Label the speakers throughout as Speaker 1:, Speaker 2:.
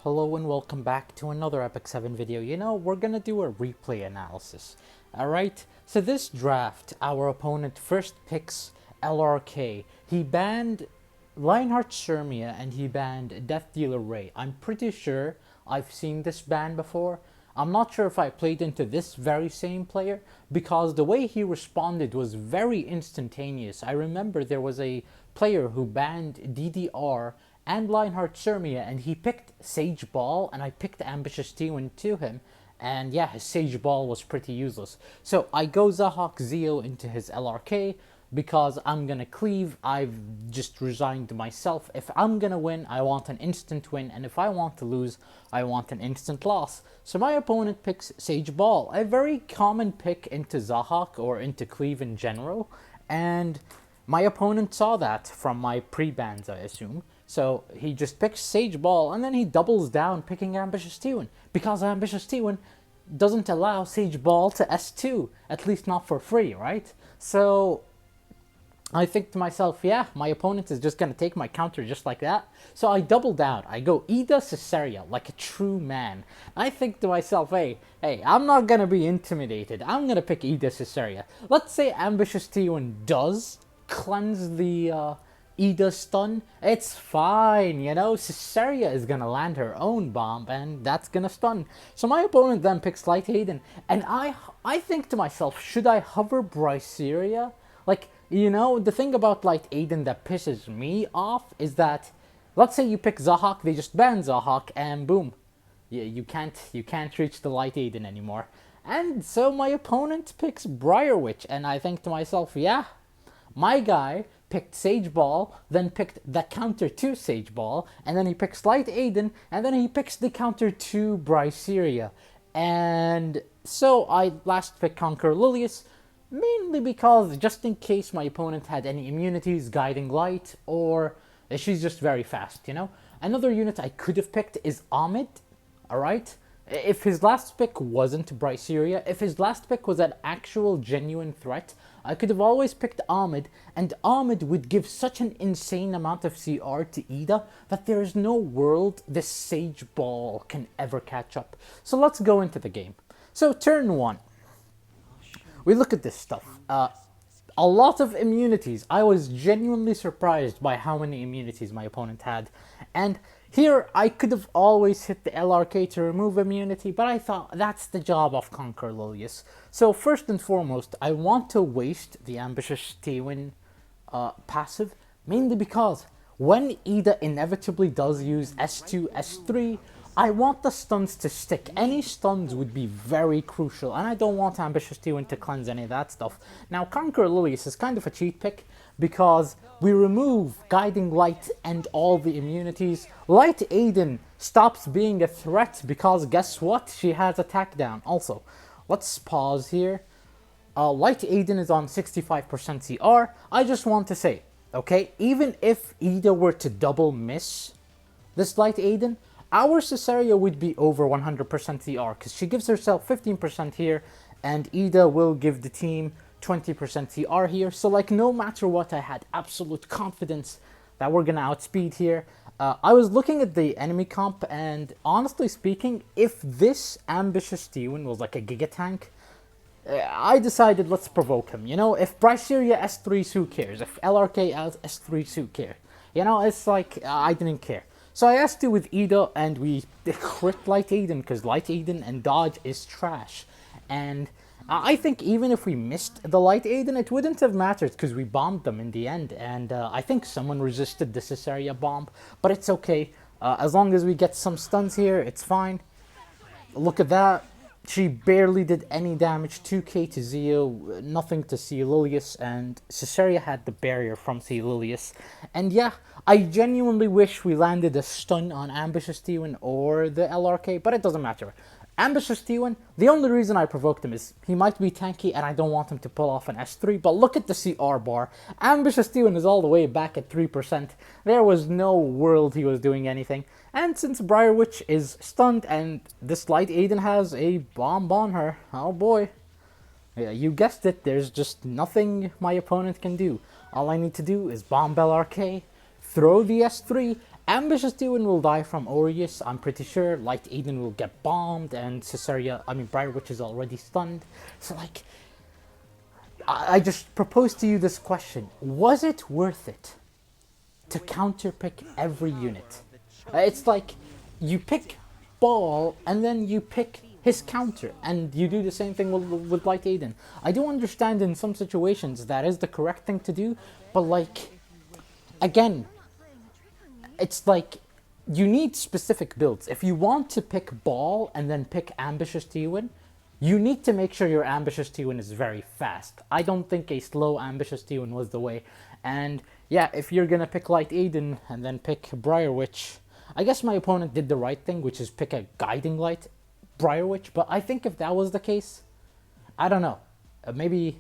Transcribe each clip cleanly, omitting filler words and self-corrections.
Speaker 1: Hello and welcome back to another Epic 7 video. We're gonna do a replay analysis. Alright, so this draft, our opponent first picks LRK. He banned Lionheart Shermia and he banned Death Dealer Ray. I'm pretty sure I've seen this ban before. I'm not sure if I played into this very same player because the way he responded was very instantaneous. I remember there was a player who banned DDR and Lionheart Shermia and he picked Sage Ball and I picked Ambitious T1 to him, and yeah, his Sage Ball was pretty useless. So I go Zahhak Zeo into his LRK because I'm gonna cleave. I've just resigned myself. If I'm gonna win, I want an instant win, and if I want to lose, I want an instant loss. So my opponent picks Sage Ball, a very common pick into Zahhak or into cleave in general, and my opponent saw that from my pre-bans, I assume. So he just picks Sage Ball and then he doubles down picking Ambitious T1 because Ambitious T1 doesn't allow Sage Ball to S2, at least not for free, right? So I think to myself, yeah, my opponent is just gonna take my counter just like that. So I double down. I go Ida Cesaria like a true man. I think to myself, hey, I'm not gonna be intimidated. I'm gonna pick Ida Cesaria. Let's say Ambitious T1 does cleanse the Ida stun. It's fine, Cesaria is gonna land her own bomb and that's gonna stun. So my opponent then picks Light Aiden, and I think to myself, should I hover Bryceria? Like, the thing about Light Aiden that pisses me off is that, let's say you pick Zahhak, they just ban Zahhak, and boom, you can't reach the Light Aiden anymore. And so my opponent picks Briarwitch, and I think to myself, yeah, my guy picked Sage Ball, then picked the counter to Sage Ball, and then he picks Light Aiden, and then he picks the counter to Bryceria. And so I last picked Conquer Lilius, mainly because just in case my opponent had any immunities, Guiding Light, or she's just very fast, Another unit I could have picked is Ahmed, alright? If his last pick wasn't Bryceria, if his last pick was an actual genuine threat, I could have always picked Ahmed, and Ahmed would give such an insane amount of CR to Ida that there is no world this Sage Ball can ever catch up. So let's go into the game. So turn 1. We look at this stuff. A lot of immunities. I was genuinely surprised by how many immunities my opponent had. And here, I could have always hit the LRK to remove immunity, but I thought that's the job of Conquer Lilius. So first and foremost, I want to waste the Ambitious T1 passive, mainly because when Ida inevitably does use S2, S3, I want the stuns to stick. Any stuns would be very crucial, and I don't want Ambitious T1 to cleanse any of that stuff. Now, Conquer Lilius is kind of a cheat pick because we remove Guiding Light and all the immunities. Light Aiden stops being a threat because guess what? She has attack down. Also, let's pause here. Light Aiden is on 65% CR. I just want to say, okay, even if Ida were to double miss this Light Aiden, our Cesaria would be over 100% CR because she gives herself 15% here and Ida will give the team 20% CR here. So like no matter what, I had absolute confidence that we're gonna outspeed here. I was looking at the enemy comp, and honestly speaking, if this Ambitious T1 was like a Giga Tank, I decided let's provoke him. If Bryceria S3s, who cares? If LRK S3s, who cares? It's like I didn't care. So I asked you with Ida, and we crit Light Aiden because Light Aiden and dodge is trash. And I think even if we missed the Light Aiden, it wouldn't have mattered because we bombed them in the end. And I think someone resisted the Cesaria bomb, but it's okay. As long as we get some stuns here, it's fine. Look at that. She barely did any damage. 2k to Zeo, nothing to C. Lilius, and Cesaria had the barrier from C. Lilius. And yeah, I genuinely wish we landed a stun on Ambitious T1 or the LRK, but it doesn't matter. Ambitious T1, the only reason I provoked him is he might be tanky and I don't want him to pull off an S3, but look at the CR bar. Ambitious T1 is all the way back at 3%. There was no world he was doing anything. And since Briarwitch is stunned and this Light Aiden has a bomb on her, oh boy. Yeah, you guessed it, there's just nothing my opponent can do. All I need to do is bomb LRK, throw the S3, Ambitious Demon will die from Aureus, I'm pretty sure. Light Aiden will get bombed, and Briar Witch is already stunned. So, like, I just proposed to you this question. Was it worth it to counterpick every unit? It's like, you pick Ball, and then you pick his counter, and you do the same thing with Light Aiden. I do understand in some situations that is the correct thing to do, but like, again, it's like, you need specific builds. If you want to pick Ball and then pick Ambitious T-Win, you need to make sure your Ambitious T-Win is very fast. I don't think a slow Ambitious T-Win was the way. And yeah, if you're gonna pick Light Aiden and then pick Briar Witch, I guess my opponent did the right thing, which is pick a Guiding Light Briar Witch. But I think if that was the case, I don't know. Maybe,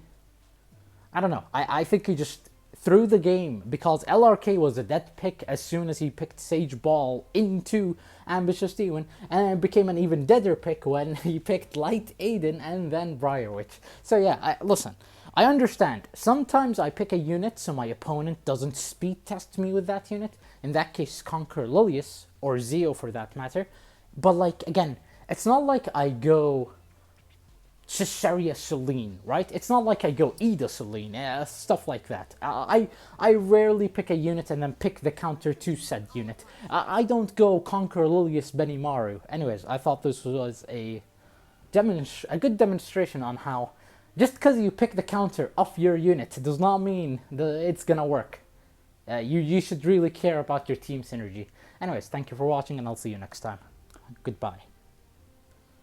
Speaker 1: I don't know. I think he just threw the game, because LRK was a dead pick as soon as he picked Sage Ball into Ambitious T-Win, and it became an even deader pick when he picked Light Aiden and then Briar Witch. So yeah, listen, I understand. Sometimes I pick a unit so my opponent doesn't speed test me with that unit. In that case, Conquer Lilius, or Zeo for that matter. But like, again, it's not like I go Caesarea Selene, right? It's not like I go Ida Selene, stuff like that. I rarely pick a unit and then pick the counter to said unit. I don't go Conquer Lilius Benimaru. Anyways, I thought this was a good demonstration on how just because you pick the counter of your unit does not mean that it's gonna work. You should really care about your team synergy. Anyways, thank you for watching, and I'll see you next time. Goodbye.